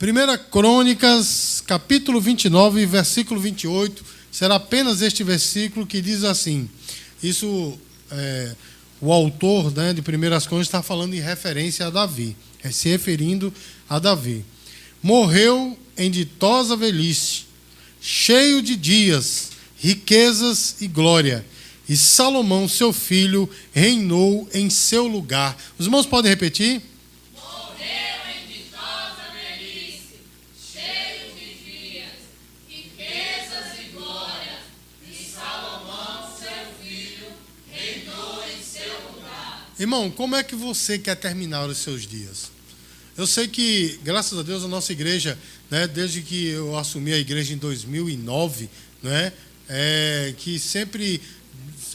1 Crônicas, capítulo 29, versículo 28, será apenas este versículo que diz assim, o autor, né, de 1 Crônicas está falando em referência a Davi, se referindo a Davi. Morreu em ditosa velhice, cheio de dias, riquezas e glória, e Salomão, seu filho, reinou em seu lugar. Os irmãos podem repetir? Irmão, como é que você quer terminar os seus dias? Eu sei que, graças a Deus, a nossa igreja, né, desde que eu assumi a igreja em 2009, né, que sempre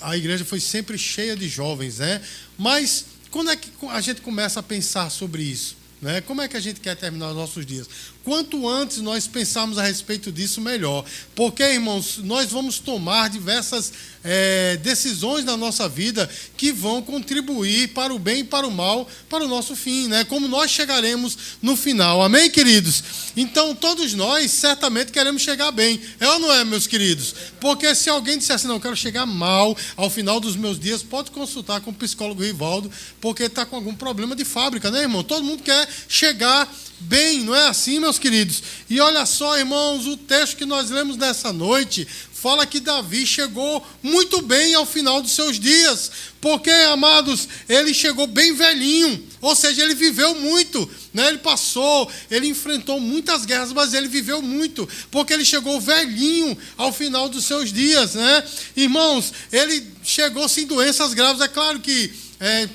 a igreja foi sempre cheia de jovens, né? Mas quando é que a gente começa a pensar sobre isso? Né? Como é que a gente quer terminar os nossos dias? Quanto antes nós pensarmos a respeito disso, melhor. Porque, irmãos, nós vamos tomar diversas decisões na nossa vida que vão contribuir para o bem e para o mal, para o nosso fim, né? Como nós chegaremos no final. Amém, queridos? Então, todos nós certamente queremos chegar bem. É ou não é, meus queridos? Porque se alguém disser assim, não, eu quero chegar mal ao final dos meus dias, pode consultar com o psicólogo Rivaldo, porque está com algum problema de fábrica, né, irmão? Todo mundo quer chegar bem, não é assim, meus queridos? E olha só, irmãos, o texto que nós lemos nessa noite fala que Davi chegou muito bem ao final dos seus dias, porque, amados, ele chegou bem velhinho, ou seja, ele viveu muito, né? Ele enfrentou muitas guerras, mas ele viveu muito, porque ele chegou velhinho ao final dos seus dias, né? Irmãos, ele chegou sem doenças graves, é claro que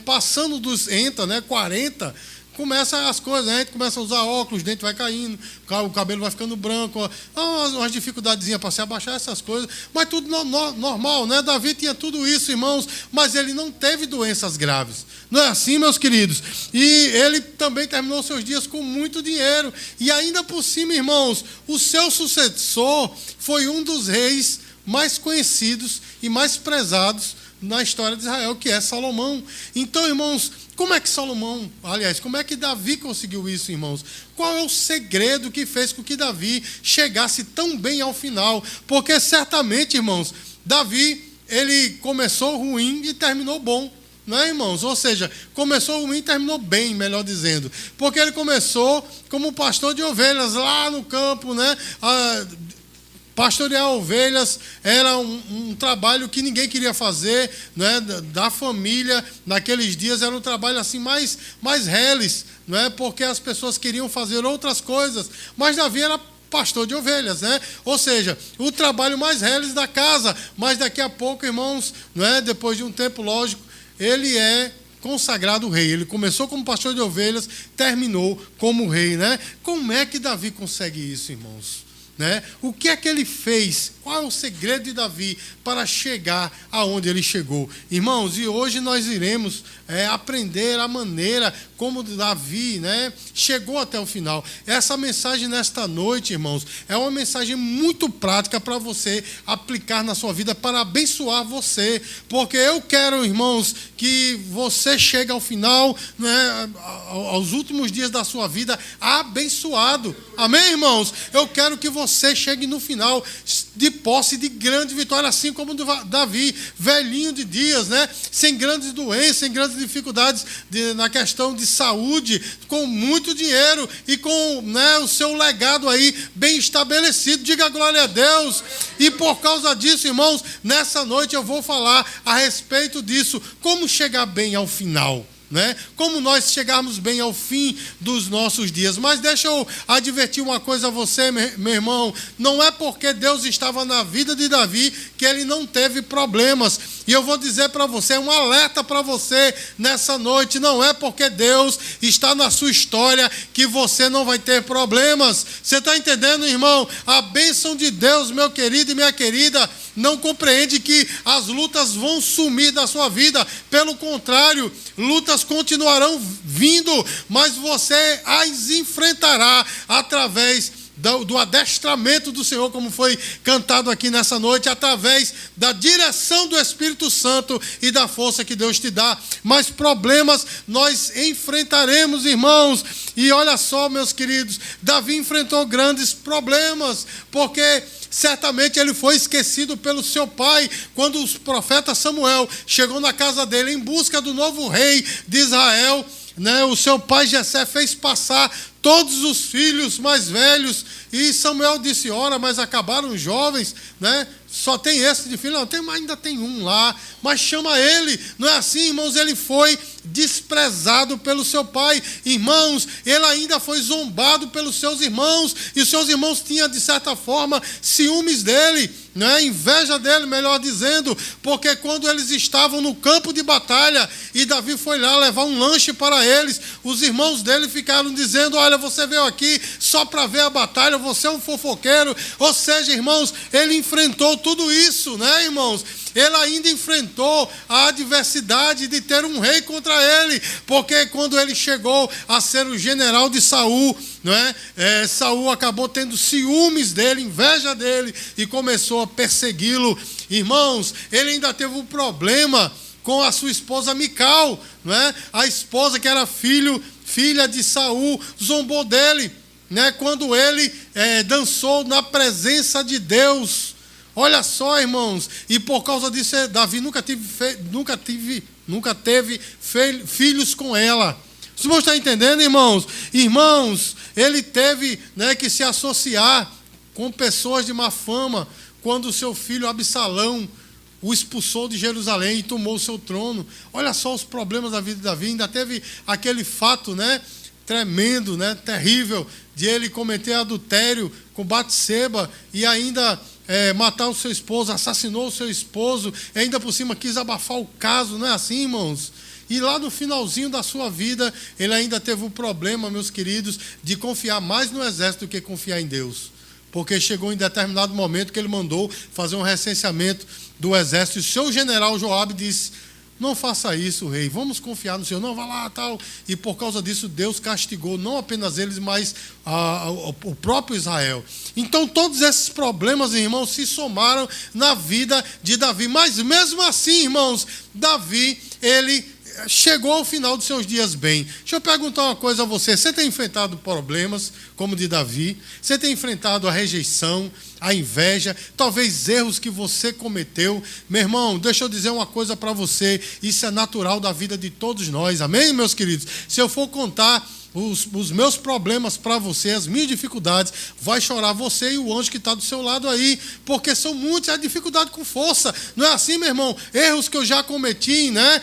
passando dos 40, começa as coisas, né? A gente começa a usar óculos, o dente vai caindo, o cabelo vai ficando branco, umas dificuldadezinhas para se abaixar, essas coisas, mas tudo normal, né? Davi tinha tudo isso, irmãos, mas ele não teve doenças graves. Não é assim, meus queridos? E ele também terminou seus dias com muito dinheiro. E ainda por cima, irmãos, o seu sucessor foi um dos reis mais conhecidos e mais prezados na história de Israel, que é Salomão. Então, irmãos, como é que Davi conseguiu isso, irmãos? Qual é o segredo que fez com que Davi chegasse tão bem ao final? Porque certamente, irmãos, Davi, ele começou ruim e terminou bom. Não é, irmãos? Ou seja, começou ruim e terminou bem, melhor dizendo. Porque ele começou como pastor de ovelhas lá no campo, né? Pastorear ovelhas era um trabalho que ninguém queria fazer, né? Da família, naqueles dias era um trabalho assim mais reles, não é? Porque as pessoas queriam fazer outras coisas, mas Davi era pastor de ovelhas, né? Ou seja, o trabalho mais reles da casa, mas daqui a pouco, irmãos, não é? Depois de um tempo, lógico, ele é consagrado rei. Ele começou como pastor de ovelhas, terminou como rei, né? Como é que Davi consegue isso, irmãos? Né? O que é que ele fez? Qual é o segredo de Davi para chegar aonde ele chegou? Irmãos, e hoje nós iremos aprender a maneira como Davi, né, chegou até o final. Essa mensagem nesta noite, irmãos, é uma mensagem muito prática para você aplicar na sua vida, para abençoar você. Porque eu quero, irmãos, que você chegue ao final, né, aos últimos dias da sua vida, abençoado. Amém, irmãos? Eu quero que você chegue no final de posse de grande vitória, assim como Davi, velhinho de dias, né? Sem grandes doenças, sem grandes dificuldades na questão de saúde, com muito dinheiro e com, né, o seu legado aí bem estabelecido. Diga glória a Deus. E por causa disso, irmãos, nessa noite eu vou falar a respeito disso, como chegar bem ao final. Né? Como nós chegarmos bem ao fim dos nossos dias. Mas deixa eu advertir uma coisa a você, meu irmão. Não é porque Deus estava na vida de Davi que ele não teve problemas. E eu vou dizer para você, um alerta para você nessa noite. Não é porque Deus está na sua história que você não vai ter problemas. Você está entendendo, irmão? A bênção de Deus, meu querido e minha querida, não compreende que as lutas vão sumir da sua vida. Pelo contrário, lutas continuarão vindo, mas você as enfrentará através do adestramento do Senhor, como foi cantado aqui nessa noite, através da direção do Espírito Santo e da força que Deus te dá. Mas problemas nós enfrentaremos, irmãos. E olha só, meus queridos, Davi enfrentou grandes problemas, porque certamente ele foi esquecido pelo seu pai, quando o profeta Samuel chegou na casa dele em busca do novo rei de Israel, né? O seu pai Jessé fez passar todos os filhos mais velhos, e Samuel disse: ora, mas acabaram os jovens, né? Só tem esse de filho. Não, ainda tem um lá, mas chama ele. Não é assim, irmãos? Ele foi desprezado pelo seu pai. Irmãos, ele ainda foi zombado pelos seus irmãos, e os seus irmãos tinham, de certa forma, ciúmes dele, né? Inveja dele, melhor dizendo, porque quando eles estavam no campo de batalha, e Davi foi lá levar um lanche para eles, os irmãos dele ficaram dizendo: olha, você veio aqui só para ver a batalha, você é um fofoqueiro. Ou seja, irmãos, ele enfrentou tudo isso, né, irmãos? Ele ainda enfrentou a adversidade de ter um rei contra ele, porque quando ele chegou a ser o general de Saul, não é? Saul acabou tendo ciúmes dele, inveja dele, e começou a persegui-lo. Irmãos, ele ainda teve um problema com a sua esposa Mical, não é? A esposa que era filha de Saul, zombou dele, né? Quando ele dançou na presença de Deus. Olha só, irmãos, e por causa disso Davi nunca teve filhos com ela. Os irmãos estão entendendo, irmãos? Irmãos, ele teve, né, que se associar com pessoas de má fama, quando o seu filho Absalão o expulsou de Jerusalém e tomou o seu trono. Olha só os problemas da vida de Davi. Ainda teve aquele fato, né, tremendo, né, terrível, de ele cometer adultério com Batseba e ainda matar o seu esposo, assassinou o seu esposo, e ainda por cima quis abafar o caso. Não é assim, irmãos? E lá no finalzinho da sua vida, ele ainda teve o problema, meus queridos, de confiar mais no exército do que confiar em Deus. Porque chegou em determinado momento que ele mandou fazer um recenseamento do exército, e o seu general Joabe disse: não faça isso, rei, vamos confiar no Senhor, não, vá lá, tal. E por causa disso, Deus castigou não apenas eles, mas o próprio Israel. Então, todos esses problemas, irmãos, se somaram na vida de Davi. Mas mesmo assim, irmãos, Davi, ele chegou ao final dos seus dias bem. Deixa eu perguntar uma coisa a você: você tem enfrentado problemas como o de Davi? Você tem enfrentado a rejeição, a inveja, talvez erros que você cometeu? Meu irmão, deixa eu dizer uma coisa para você: isso é natural da vida de todos nós, amém, meus queridos? Se eu for contar os meus problemas para você, as minhas dificuldades, vai chorar você e o anjo que está do seu lado aí, porque são muitos, é dificuldade com força. Não é assim, meu irmão? Erros que eu já cometi, né?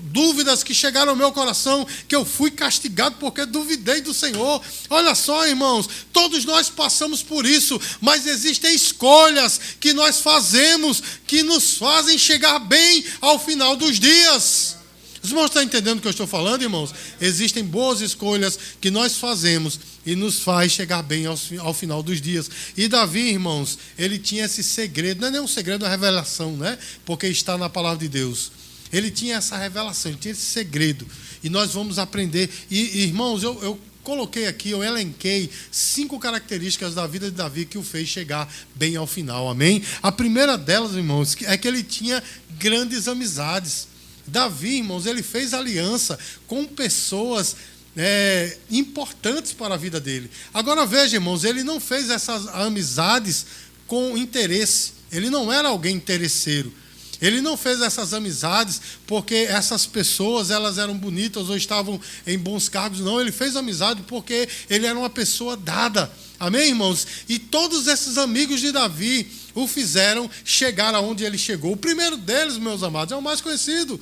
Dúvidas que chegaram ao meu coração, que eu fui castigado porque duvidei do Senhor. Olha só, irmãos, todos nós passamos por isso, mas existem escolhas que nós fazemos que nos fazem chegar bem ao final dos dias. Os irmãos estão entendendo o que eu estou falando, irmãos? Existem boas escolhas que nós fazemos e nos faz chegar bem ao final dos dias. E Davi, irmãos, ele tinha esse segredo, não é nem um segredo, é uma revelação, né? Porque está na palavra de Deus. Ele tinha essa revelação, ele tinha esse segredo. E nós vamos aprender. E irmãos, eu coloquei aqui, eu elenquei 5 características da vida de Davi que o fez chegar bem ao final, amém? A primeira delas, irmãos, é que ele tinha grandes amizades. Davi, irmãos, ele fez aliança com pessoas importantes para a vida dele. Agora veja, irmãos, ele não fez essas amizades com interesse. Ele não era alguém interesseiro. Ele não fez essas amizades porque essas pessoas elas eram bonitas ou estavam em bons cargos. Não, ele fez amizade porque ele era uma pessoa dada. Amém, irmãos? E todos esses amigos de Davi o fizeram chegar aonde ele chegou. O primeiro deles, meus amados, é o mais conhecido,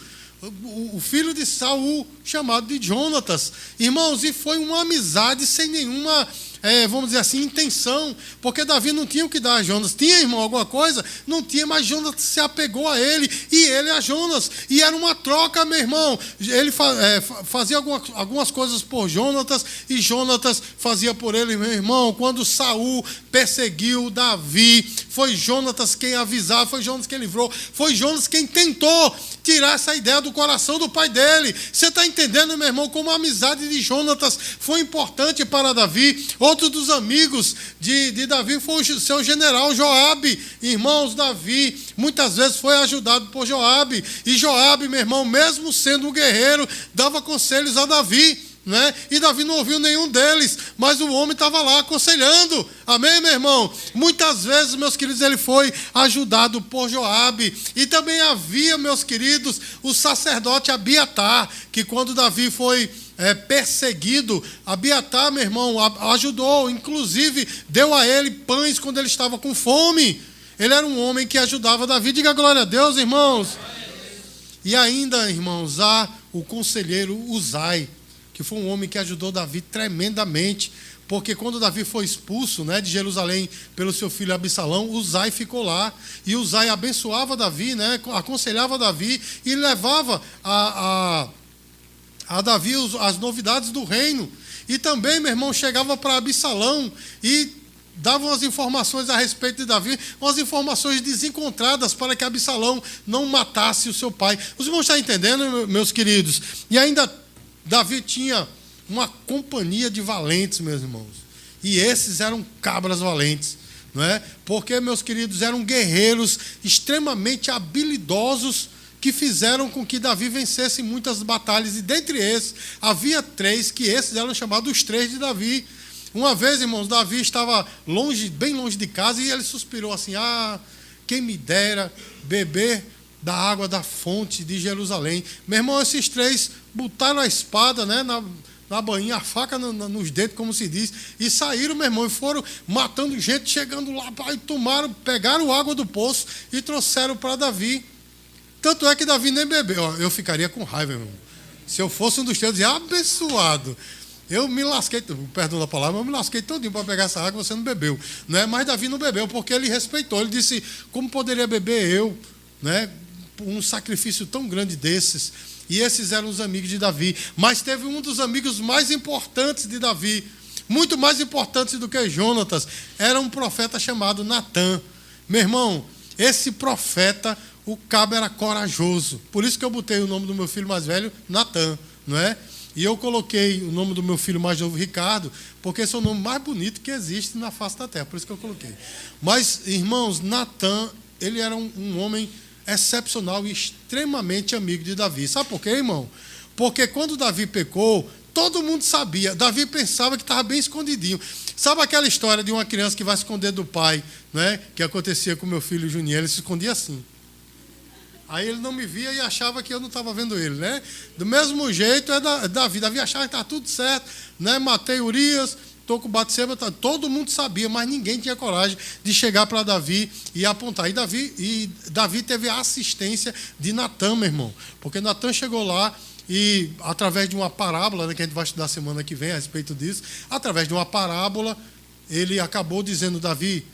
o filho de Saul, chamado de Jonatas. Irmãos, e foi uma amizade sem nenhuma, vamos dizer assim, intenção, porque Davi não tinha o que dar a Jonas. Tinha, irmão, alguma coisa? Não tinha, mas Jonas se apegou a ele, e ele a Jonas, e era uma troca, meu irmão. Ele fazia algumas coisas por Jonatas, e Jonatas fazia por ele, meu irmão. Quando Saul perseguiu Davi, foi Jonatas quem avisava, foi Jonatas quem livrou, foi Jonatas quem tentou tirar essa ideia do coração do pai dele. Você está entendendo, meu irmão, como a amizade de Jonatas foi importante para Davi? Outro dos amigos de Davi foi o seu general Joabe. Irmãos, Davi muitas vezes foi ajudado por Joabe. E Joabe, meu irmão, mesmo sendo um guerreiro, dava conselhos a Davi. Né? E Davi não ouviu nenhum deles, mas o homem estava lá aconselhando. Amém, meu irmão? Muitas vezes, meus queridos, ele foi ajudado por Joabe. E também havia, meus queridos, o sacerdote Abiatar, que quando Davi foi perseguido, Abiatar, meu irmão, ajudou, inclusive deu a ele pães quando ele estava com fome. Ele era um homem que ajudava Davi. Diga glória a Deus, irmãos. E ainda, irmãos, há o conselheiro Uzai, que foi um homem que ajudou Davi tremendamente, porque quando Davi foi expulso, né, de Jerusalém pelo seu filho Absalão, Uzai ficou lá, e Uzai abençoava Davi, né, aconselhava Davi e levava a Davi as novidades do reino. E também, meu irmão, chegava para Absalão e davam as informações a respeito de Davi, umas informações desencontradas para que Absalão não matasse o seu pai. Os irmãos estão entendendo, meus queridos? E ainda Davi tinha uma companhia de valentes, meus irmãos. E esses eram cabras valentes, não é? Porque, meus queridos, eram guerreiros extremamente habilidosos que fizeram com que Davi vencesse muitas batalhas. E dentre esses, havia 3, que esses eram chamados os 3 de Davi. Uma vez, irmãos, Davi estava longe, bem longe de casa, e ele suspirou assim: quem me dera beber da água da fonte de Jerusalém. Meu irmão, esses 3 botaram a espada, né, na bainha, a faca nos dedos, como se diz, e saíram, meu irmão, e foram matando gente, chegando lá, e pegaram água do poço e trouxeram para Davi. Tanto é que Davi nem bebeu. Eu ficaria com raiva, meu irmão. Se eu fosse um dos 3, eu dizia: abençoado. Eu me lasquei, perdão da palavra, mas eu me lasquei todinho para pegar essa água, você não bebeu. Né? Mas Davi não bebeu, porque ele respeitou. Ele disse: como poderia beber eu, né, um sacrifício tão grande desses? E esses eram os amigos de Davi. Mas teve um dos amigos mais importantes de Davi, muito mais importantes do que Jonatas. Era um profeta chamado Natã. Meu irmão, esse profeta, o cabo era corajoso. Por isso que eu botei o nome do meu filho mais velho, Natã, não é? E eu coloquei o nome do meu filho mais novo, Ricardo, porque esse é o nome mais bonito que existe na face da terra. Por isso que eu coloquei. Mas, irmãos, Natã, ele era um homem excepcional e extremamente amigo de Davi. Sabe por quê, irmão? Porque quando Davi pecou, todo mundo sabia. Davi pensava que estava bem escondidinho. Sabe aquela história de uma criança que vai esconder do pai, né? Que acontecia com meu filho Juninho? Ele se escondia assim. Aí ele não me via e achava que eu não estava vendo ele, né? Do mesmo jeito é Davi. Davi achava que estava tudo certo, né? Matei Urias, estou com Batseba, todo mundo sabia, mas ninguém tinha coragem de chegar para Davi e apontar. E Davi teve a assistência de Natã, meu irmão, porque Natã chegou lá e, através de uma parábola, né, que a gente vai estudar semana que vem a respeito disso, através de uma parábola, ele acabou dizendo: Davi,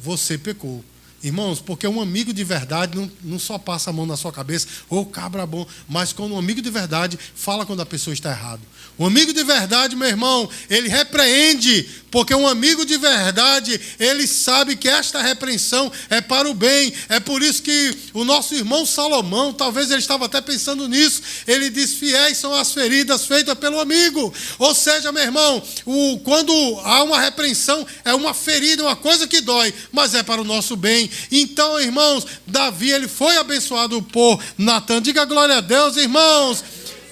você pecou. Irmãos, porque um amigo de verdade não só passa a mão na sua cabeça, ou cabra bom, mas quando um amigo de verdade fala quando a pessoa está errada. Um amigo de verdade, meu irmão, ele repreende, porque um amigo de verdade, ele sabe que esta repreensão é para o bem. É por isso que o nosso irmão Salomão, talvez ele estava até pensando nisso, ele diz: fiéis são as feridas feitas pelo amigo. Ou seja, meu irmão, quando há uma repreensão, é uma ferida, uma coisa que dói, mas é para o nosso bem. Então, irmãos, Davi, ele foi abençoado por Natã. Diga glória a Deus, irmãos.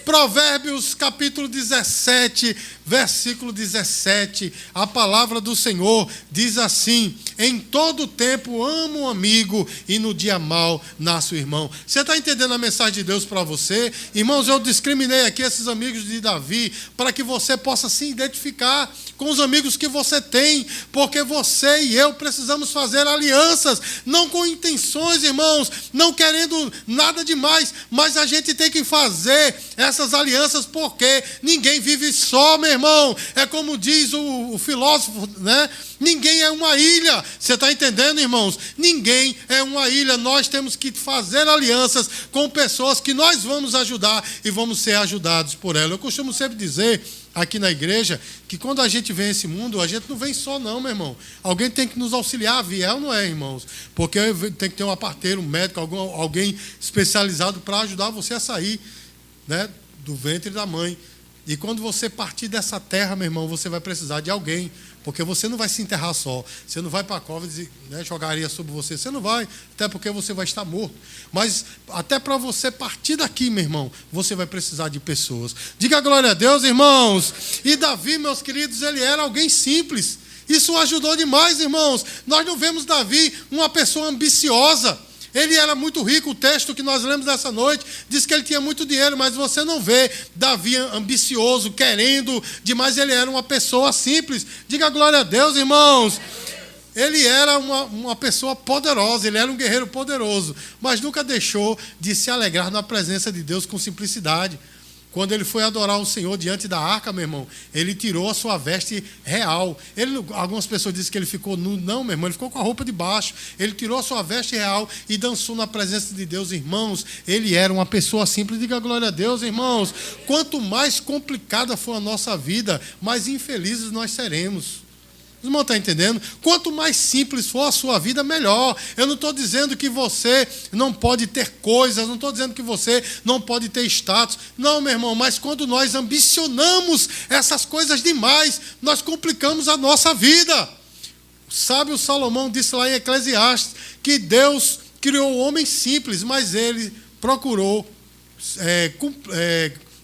Provérbios capítulo 17, versículo 17, a palavra do Senhor diz assim: em todo tempo amo um amigo, e no dia mau nasce o irmão. Você está entendendo a mensagem de Deus para você? Irmãos, eu discriminei aqui esses amigos de Davi, para que você possa se identificar com os amigos que você tem, porque você e eu precisamos fazer alianças, não com intenções, irmãos, não querendo nada demais, mas a gente tem que fazer essas alianças, porque ninguém vive só, meu irmão. É como diz o filósofo, né? Ninguém é uma ilha. Você está entendendo, irmãos? Ninguém é uma ilha. Nós temos que fazer alianças com pessoas que nós vamos ajudar e vamos ser ajudados por elas. Eu costumo sempre dizer aqui na igreja que quando a gente vem a esse mundo, a gente não vem só não, meu irmão. Alguém tem que nos auxiliar, vier ou não é, irmãos? Porque tem que ter uma parteira, um médico, alguém especializado para ajudar você a sair, né, do ventre da mãe. E quando você partir dessa terra, meu irmão, você vai precisar de alguém, porque você não vai se enterrar só. Você não vai para a cova e jogar areia sobre você. Você não vai, até porque você vai estar morto. Mas até para você partir daqui, meu irmão, você vai precisar de pessoas. Diga glória a Deus, irmãos. E Davi, meus queridos, ele era alguém simples. Isso ajudou demais, irmãos. Nós não vemos Davi uma pessoa ambiciosa. Ele era muito rico. O texto que nós lemos nessa noite diz que ele tinha muito dinheiro, mas você não vê Davi ambicioso, querendo demais. Ele era uma pessoa simples. Diga glória a Deus, irmãos. Ele era uma pessoa poderosa, ele era um guerreiro poderoso, mas nunca deixou de se alegrar na presença de Deus com simplicidade. Quando ele foi adorar o Senhor diante da arca, meu irmão, ele tirou a sua veste real. Algumas pessoas dizem que ele ficou nu. Não, meu irmão, ele ficou com a roupa de baixo. Ele tirou a sua veste real e dançou na presença de Deus, irmãos. Ele era uma pessoa simples. Diga glória a Deus, irmãos. Quanto mais complicada for a nossa vida, mais infelizes nós seremos. Os irmãos estão entendendo? Quanto mais simples for a sua vida, melhor. Eu não estou dizendo que você não pode ter coisas, não estou dizendo que você não pode ter status. Não, meu irmão, mas quando nós ambicionamos essas coisas demais, nós complicamos a nossa vida. O sábio Salomão disse lá em Eclesiastes que Deus criou o homem simples, mas ele procurou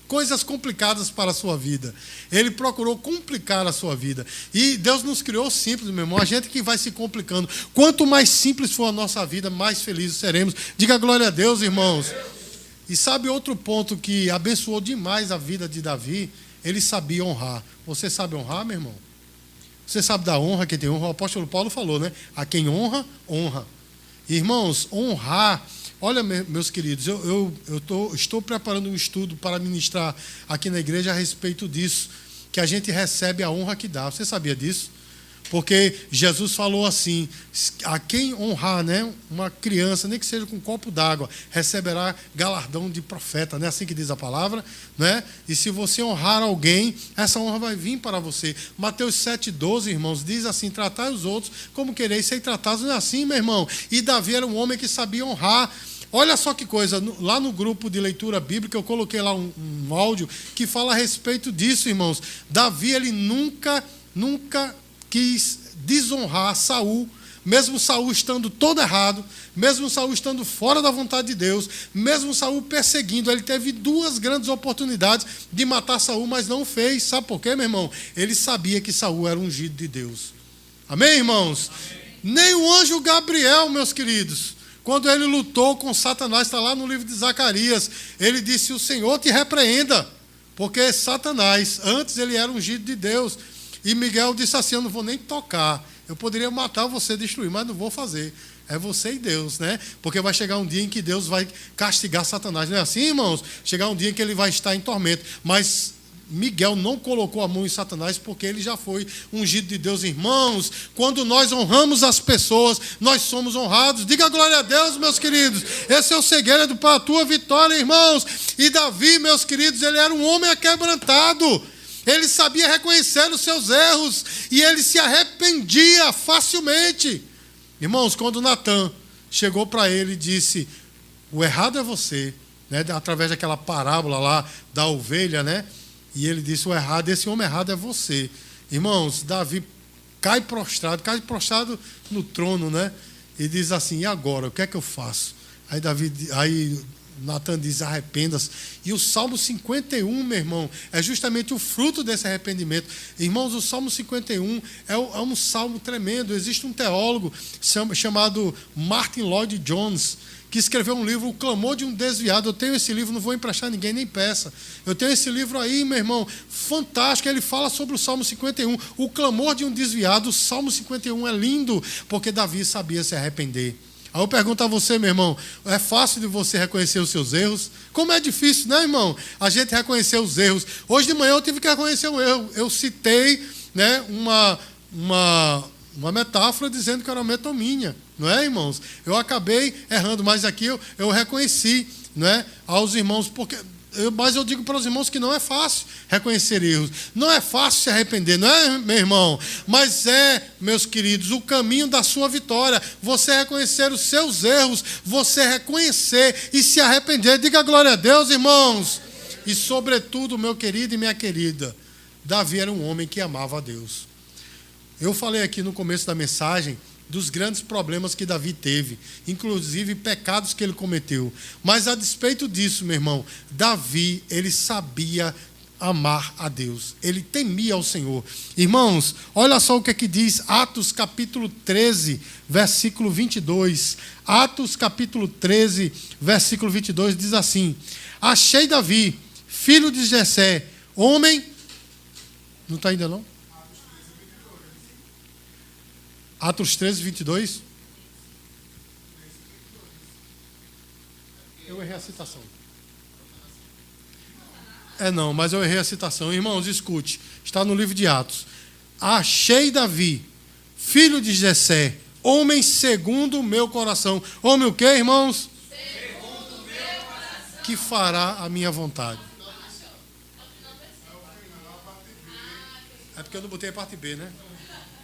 coisas complicadas para a sua vida. Ele procurou complicar a sua vida. E Deus nos criou simples, meu irmão. A gente que vai se complicando. Quanto mais simples for a nossa vida, mais felizes seremos. Diga glória a Deus, irmãos. E sabe outro ponto que abençoou demais a vida de Davi? Ele sabia honrar. Você sabe honrar, meu irmão? Você sabe da honra, quem tem honra? O apóstolo Paulo falou, né? A quem honra, honra. Irmãos, honrar. Olha, meus queridos, eu estou preparando um estudo para ministrar aqui na igreja a respeito disso, que a gente recebe a honra que dá. Você sabia disso? Porque Jesus falou assim, a quem honrar, né, uma criança, nem que seja com um copo d'água, receberá galardão de profeta, né? Assim que diz a palavra, né? E se você honrar alguém, essa honra vai vir para você. Mateus 7,12, irmãos, diz assim, tratai os outros como quereis ser tratados. Não é assim, meu irmão? E Davi era um homem que sabia honrar. Olha só que coisa, lá no grupo de leitura bíblica, eu coloquei lá um áudio que fala a respeito disso, irmãos. Davi, ele nunca quis desonrar Saul, mesmo Saul estando todo errado, mesmo Saul estando fora da vontade de Deus, mesmo Saul perseguindo. Ele teve 2 grandes oportunidades de matar Saul, mas não fez. Sabe por quê, meu irmão? Ele sabia que Saul era ungido de Deus. Amém, irmãos? Amém. Nem o anjo Gabriel, meus queridos, quando ele lutou com Satanás, está lá no livro de Zacarias, ele disse, o Senhor te repreenda, porque Satanás, antes ele era ungido de Deus. E Miguel disse assim, eu não vou nem tocar, eu poderia matar você, destruir, mas não vou fazer. É você e Deus, né? Porque vai chegar um dia em que Deus vai castigar Satanás. Não é assim, irmãos? Chegar um dia em que ele vai estar em tormento. Mas Miguel não colocou a mão em Satanás porque ele já foi ungido de Deus. Irmãos, quando nós honramos as pessoas, nós somos honrados. Diga glória a Deus, meus queridos. Esse é o segredo para a tua vitória, irmãos. E Davi, meus queridos, ele era um homem aquebrantado. Ele sabia reconhecer os seus erros e ele se arrependia facilmente. Irmãos, quando Natã chegou para ele e disse, o errado é você, né? Através daquela parábola lá da ovelha, né? E ele disse, o errado, esse homem errado é você. Irmãos, Davi cai prostrado no trono, né? E diz assim, e agora, o que é que eu faço? Aí Natã diz, arrependa-se. E o Salmo 51, meu irmão, é justamente o fruto desse arrependimento. Irmãos, o Salmo 51 é um salmo tremendo. Existe um teólogo chamado Martin Lloyd Jones, que escreveu um livro, O Clamor de um Desviado. Eu tenho esse livro, não vou emprestar ninguém, nem peça. Eu tenho esse livro aí, meu irmão, fantástico. Ele fala sobre o Salmo 51, o clamor de um desviado. O Salmo 51 é lindo, porque Davi sabia se arrepender. Aí eu pergunto a você, meu irmão, é fácil de você reconhecer os seus erros? Como é difícil, né, irmão? A gente reconhecer os erros. Hoje de manhã eu tive que reconhecer um erro. Eu citei, né, uma metáfora dizendo que era uma metominha, não é, irmãos? Eu acabei errando, mas aqui eu reconheci, né, aos irmãos, mas eu digo para os irmãos que não é fácil reconhecer erros, não é fácil se arrepender, não é, meu irmão? Mas é, meus queridos, o caminho da sua vitória, você reconhecer os seus erros, você reconhecer e se arrepender. Diga glória a Deus, irmãos. E, sobretudo, meu querido e minha querida, Davi era um homem que amava a Deus. Eu falei aqui no começo da mensagem dos grandes problemas que Davi teve, inclusive pecados que ele cometeu. Mas, a despeito disso, meu irmão, Davi, ele sabia amar a Deus. Ele temia ao Senhor. Irmãos, olha só o que é que diz Atos capítulo 13, versículo 22. Atos capítulo 13, versículo 22 diz assim: achei Davi, filho de Jessé, homem... Não está ainda não? Atos 13, 22. Eu errei a citação. Não, mas eu errei a citação. Irmãos, escute. Está no livro de Atos. Achei Davi, filho de Jessé, homem segundo o meu coração. Homem o quê, irmãos? Segundo o meu coração. Que fará a minha vontade. É porque eu não botei a parte B, né?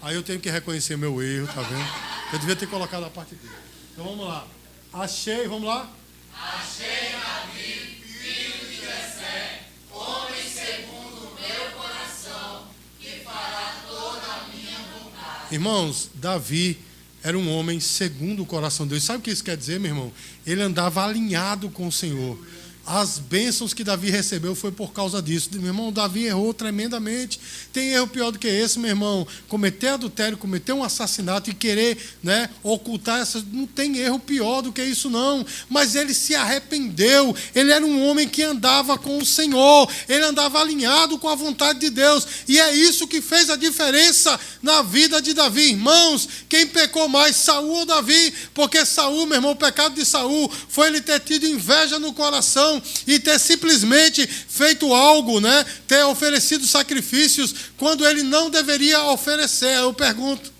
Aí eu tenho que reconhecer meu erro, tá vendo? Eu devia ter colocado a parte B. Então vamos lá. Achei, vamos lá? Achei Davi, filho de Jessé, homem segundo o meu coração, que fará toda a minha vontade. Irmãos, Davi era um homem segundo o coração de Deus. Sabe o que isso quer dizer, meu irmão? Ele andava alinhado com o Senhor. As bênçãos que Davi recebeu foi por causa disso. Meu irmão, Davi errou tremendamente. Tem erro pior do que esse, meu irmão. Cometer adultério, cometer um assassinato e querer, né, ocultar essas... Não tem erro pior do que isso, não. Mas ele se arrependeu. Ele era um homem que andava com o Senhor. Ele andava alinhado com a vontade de Deus. E é isso que fez a diferença na vida de Davi. Irmãos, quem pecou mais, Saul ou Davi? Porque Saul, meu irmão, o pecado de Saul foi ele ter tido inveja no coração e ter simplesmente feito algo, né? Ter oferecido sacrifícios quando ele não deveria oferecer. Eu pergunto,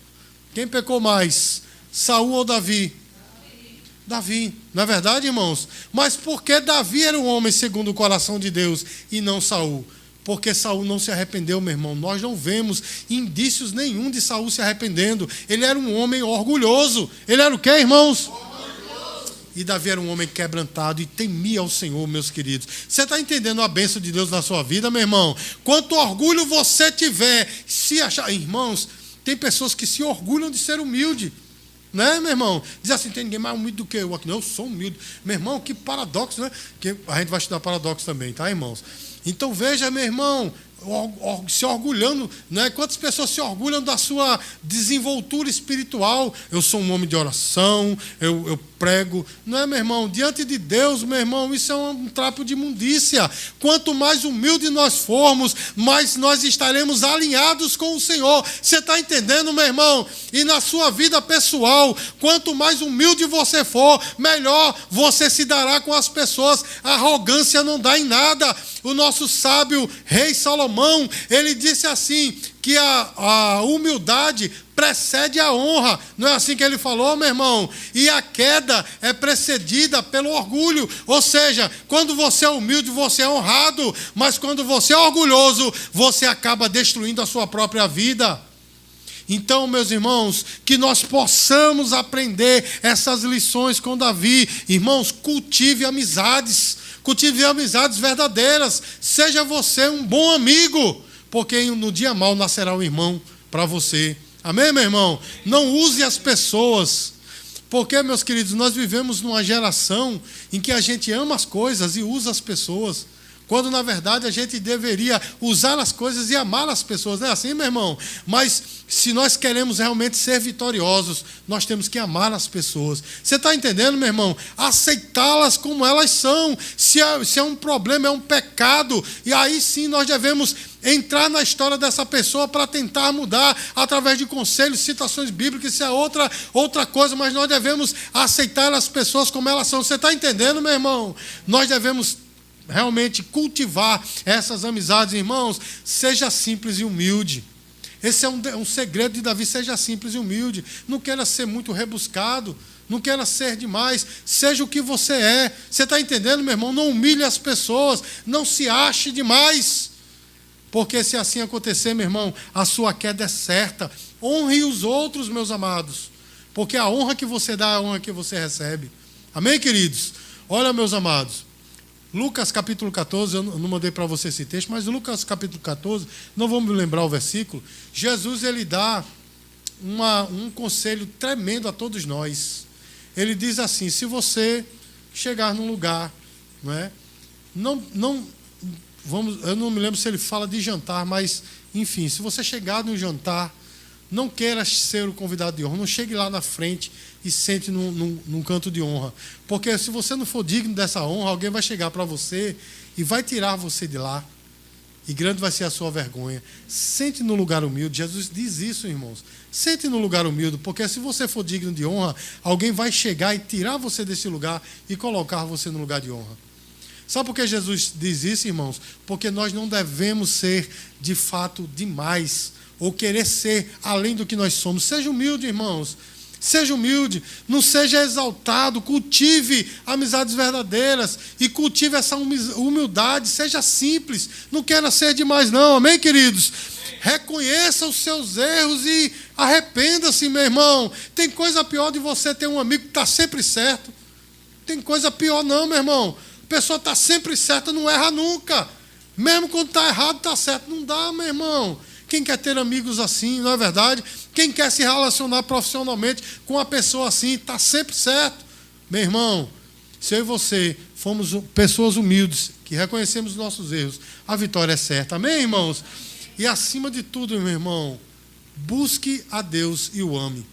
quem pecou mais? Saul ou Davi? Davi, não é verdade, irmãos? Mas por que Davi era um homem segundo o coração de Deus e não Saul? Porque Saul não se arrependeu, meu irmão. Nós não vemos indícios nenhum de Saul se arrependendo. Ele era um homem orgulhoso. Ele era o quê, irmãos? E Davi era um homem quebrantado e temia ao Senhor, meus queridos. Você está entendendo a bênção de Deus na sua vida, meu irmão? Quanto orgulho você tiver, se achar... Irmãos, tem pessoas que se orgulham de ser humilde. Né, meu irmão? Diz assim, tem ninguém mais humilde do que eu aqui. Não, eu sou humilde. Meu irmão, que paradoxo, né? Que a gente vai estudar paradoxo também, tá, irmãos? Então veja, meu irmão, se orgulhando, né? Quantas pessoas se orgulham da sua desenvoltura espiritual? Eu sou um homem de oração, eu prego. Não é, meu irmão? Diante de Deus, meu irmão, isso é um trapo de imundícia. Quanto mais humilde nós formos, mais nós estaremos alinhados com o Senhor. Você está entendendo, meu irmão? E na sua vida pessoal, quanto mais humilde você for, melhor você se dará com as pessoas. A arrogância não dá em nada. O nosso sábio rei Salomão, ele disse assim, que a humildade precede a honra. Não é assim que ele falou, meu irmão? E a queda é precedida pelo orgulho. Ou seja, quando você é humilde, você é honrado. Mas quando você é orgulhoso, você acaba destruindo a sua própria vida. Então, meus irmãos, que nós possamos aprender essas lições com Davi. Irmãos, cultive amizades. Cultive amizades verdadeiras. Seja você um bom amigo, porque no dia mau nascerá um irmão para você. Amém, meu irmão? Não use as pessoas. Porque, meus queridos, nós vivemos numa geração em que a gente ama as coisas e usa as pessoas. Quando, na verdade, a gente deveria usar as coisas e amar as pessoas. Não é assim, meu irmão? Mas, se nós queremos realmente ser vitoriosos, nós temos que amar as pessoas. Você está entendendo, meu irmão? Aceitá-las como elas são. Se é um problema, é um pecado. E aí sim nós devemos entrar na história dessa pessoa para tentar mudar através de conselhos, citações bíblicas. Isso é outra coisa, mas nós devemos aceitar as pessoas como elas são. Você está entendendo, meu irmão? Nós devemos realmente cultivar essas amizades, irmãos. Seja simples e humilde. Esse é um segredo de Davi. Seja simples e humilde. Não queira ser muito rebuscado. Não queira ser demais. Seja o que você é. Você está entendendo, meu irmão? Não humilhe as pessoas. Não se ache demais. Porque se assim acontecer, meu irmão, a sua queda é certa. Honre os outros, meus amados. Porque a honra que você dá é a honra que você recebe. Amém, queridos? Olha, meus amados. Lucas capítulo 14, eu não mandei para você esse texto, mas Lucas capítulo 14, não vou me lembrar o versículo, Jesus ele dá um conselho tremendo a todos nós. Ele diz assim: se você chegar num lugar, eu não me lembro se ele fala de jantar, mas enfim, se você chegar num jantar, não queira ser o convidado de honra, não chegue lá na frente e sente num canto de honra, porque se você não for digno dessa honra, alguém vai chegar para você e vai tirar você de lá, e grande vai ser a sua vergonha. Sente no lugar humilde. Jesus diz isso, irmãos. Sente no lugar humilde, porque se você for digno de honra, alguém vai chegar e tirar você desse lugar e colocar você no lugar de honra. Sabe por que Jesus diz isso, irmãos? Porque nós não devemos ser, de fato, demais, ou querer ser além do que nós somos. Seja humilde, irmãos. Seja humilde, não seja exaltado, cultive amizades verdadeiras e cultive essa humildade, seja simples, não queira ser demais não, amém, queridos? Reconheça os seus erros e arrependa-se, meu irmão. Tem coisa pior de você ter um amigo que está sempre certo. Tem coisa pior não, meu irmão. A pessoa está sempre certa, não erra nunca. Mesmo quando está errado, está certo. Não dá, meu irmão. Quem quer ter amigos assim, não é verdade? Quem quer se relacionar profissionalmente com uma pessoa assim, está sempre certo. Meu irmão, se eu e você fomos pessoas humildes, que reconhecemos os nossos erros, a vitória é certa. Amém, irmãos? E acima de tudo, meu irmão, busque a Deus e o ame.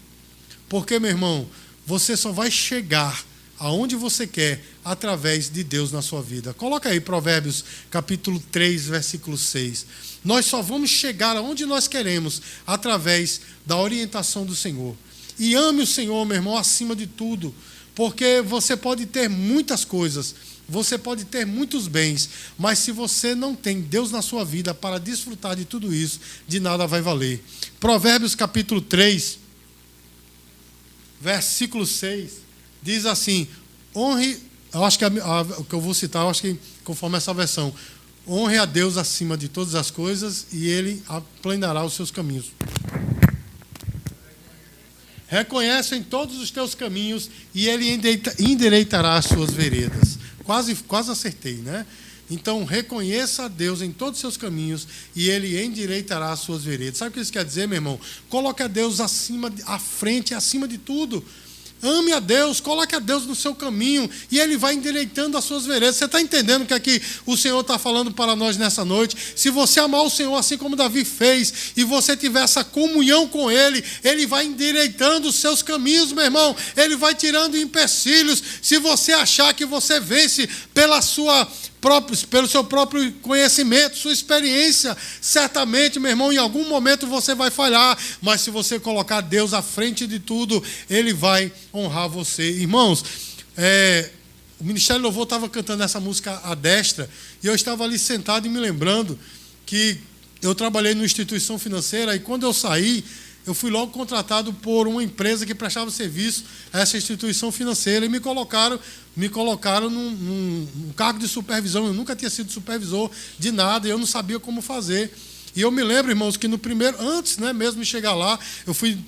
Porque, meu irmão, você só vai chegar aonde você quer através de Deus na sua vida. Coloca aí Provérbios capítulo 3, versículo 6. Nós só vamos chegar aonde nós queremos através da orientação do Senhor. E ame o Senhor, meu irmão, acima de tudo. Porque você pode ter muitas coisas, você pode ter muitos bens, mas se você não tem Deus na sua vida para desfrutar de tudo isso, de nada vai valer. Provérbios capítulo 3, versículo 6. Diz assim: honre, eu acho que o que eu vou citar, eu acho que conforme essa versão, honre a Deus acima de todas as coisas e Ele aplanará os seus caminhos. Reconhece em todos os teus caminhos e Ele endireitará as suas veredas. Quase acertei, né? Então, reconheça a Deus em todos os seus caminhos e Ele endireitará as suas veredas. Sabe o que isso quer dizer, meu irmão? Coloque a Deus à frente, acima de tudo. Ame a Deus, coloque a Deus no seu caminho e Ele vai endireitando as suas veredas. Você está entendendo o que é que o Senhor está falando para nós nessa noite? Se você amar o Senhor assim como Davi fez e você tiver essa comunhão com Ele, Ele vai endireitando os seus caminhos, meu irmão. Ele vai tirando empecilhos. Se você achar que você vence pelo seu próprio conhecimento, sua experiência, certamente, meu irmão, em algum momento você vai falhar, mas se você colocar Deus à frente de tudo, Ele vai honrar você. Irmãos, o Ministério Louvor estava cantando essa música à destra, e eu estava ali sentado e me lembrando que eu trabalhei numa instituição financeira, e quando eu saí, eu fui logo contratado por uma empresa que prestava serviço a essa instituição financeira e me colocaram num cargo de supervisão. Eu nunca tinha sido supervisor de nada e eu não sabia como fazer. E eu me lembro, irmãos, que antes mesmo de chegar lá, eu fui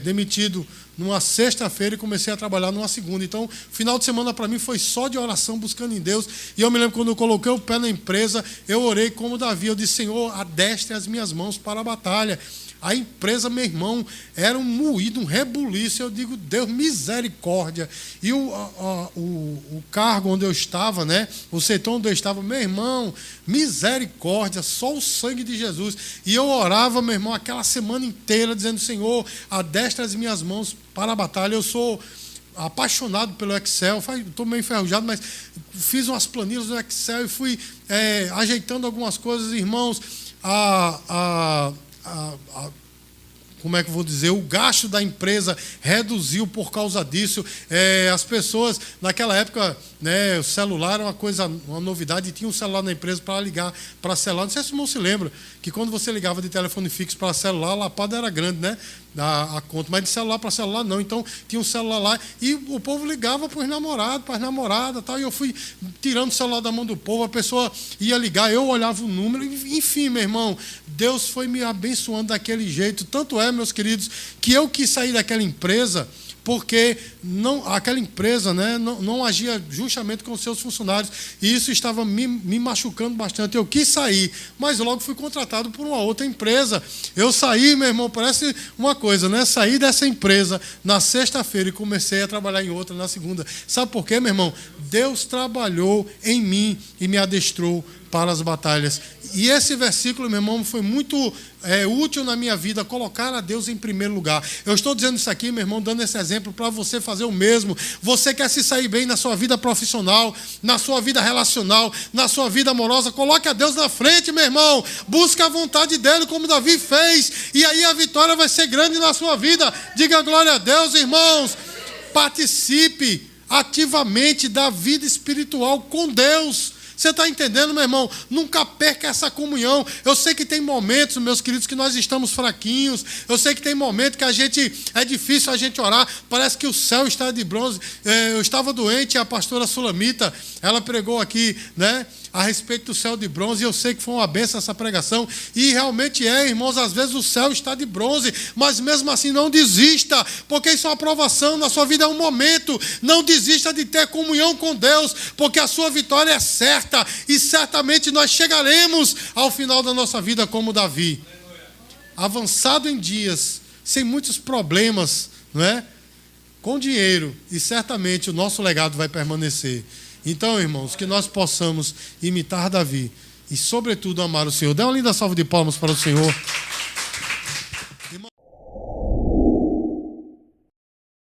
demitido numa sexta-feira e comecei a trabalhar numa segunda. Então, final de semana para mim foi só de oração, buscando em Deus. E eu me lembro quando eu coloquei o pé na empresa, eu orei como Davi. Eu disse: Senhor, adestre as minhas mãos para a batalha. A empresa, meu irmão, era um moído, um rebuliço. Eu digo: Deus, misericórdia. E o cargo onde eu estava, o setor onde eu estava, meu irmão, misericórdia, só o sangue de Jesus. E eu orava, meu irmão, aquela semana inteira, dizendo: Senhor, adestra as minhas mãos para a batalha. Eu sou apaixonado pelo Excel, estou meio enferrujado, mas fiz umas planilhas no Excel e fui ajeitando algumas coisas, irmãos. Como é que eu vou dizer? O gasto da empresa reduziu por causa disso. As pessoas, naquela época, o celular era uma novidade, e tinha um celular na empresa para ligar para celular. Não sei se o irmão se lembra, que quando você ligava de telefone fixo para celular, a lapada era grande, a conta, mas de celular para celular não. Então tinha um celular lá e o povo ligava para os namorados, para as namoradas, tal, e eu fui tirando o celular da mão do povo, a pessoa ia ligar, eu olhava o número, enfim, meu irmão, Deus foi me abençoando daquele jeito. Tanto meus queridos, que eu quis sair daquela empresa porque aquela empresa, né, não agia justamente com os seus funcionários, e isso estava me machucando bastante. Eu quis sair, mas logo fui contratado por uma outra empresa. Eu saí, meu irmão, parece uma coisa, né? Saí dessa empresa na sexta-feira e comecei a trabalhar em outra na segunda. Sabe por quê, meu irmão? Deus trabalhou em mim e me adestrou para as batalhas. E esse versículo, meu irmão, foi muito útil na minha vida, colocar a Deus em primeiro lugar. Eu estou dizendo isso aqui, meu irmão, dando esse exemplo para você fazer o mesmo. Você quer se sair bem na sua vida profissional, na sua vida relacional, na sua vida amorosa, coloque a Deus na frente, meu irmão. Busque a vontade dele, como Davi fez, e aí a vitória vai ser grande na sua vida. Diga glória a Deus, irmãos. Participe ativamente da vida espiritual com Deus. Você está entendendo, meu irmão? Nunca perca essa comunhão. Eu sei que tem momentos, meus queridos, que nós estamos fraquinhos. Eu sei que tem momentos que é difícil a gente orar. Parece que o céu está de bronze. Eu estava doente, a pastora Sulamita, ela pregou aqui, né, a respeito do céu de bronze, e eu sei que foi uma bênção essa pregação, e realmente irmãos, às vezes o céu está de bronze, mas mesmo assim não desista, porque isso é uma provação, na sua vida é um momento. Não desista de ter comunhão com Deus, porque a sua vitória é certa, e certamente nós chegaremos ao final da nossa vida como Davi, avançado em dias, sem muitos problemas, não é? Com dinheiro, e certamente o nosso legado vai permanecer. Então, irmãos, que nós possamos imitar Davi e, sobretudo, amar o Senhor. Dê uma linda salva de palmas para o Senhor.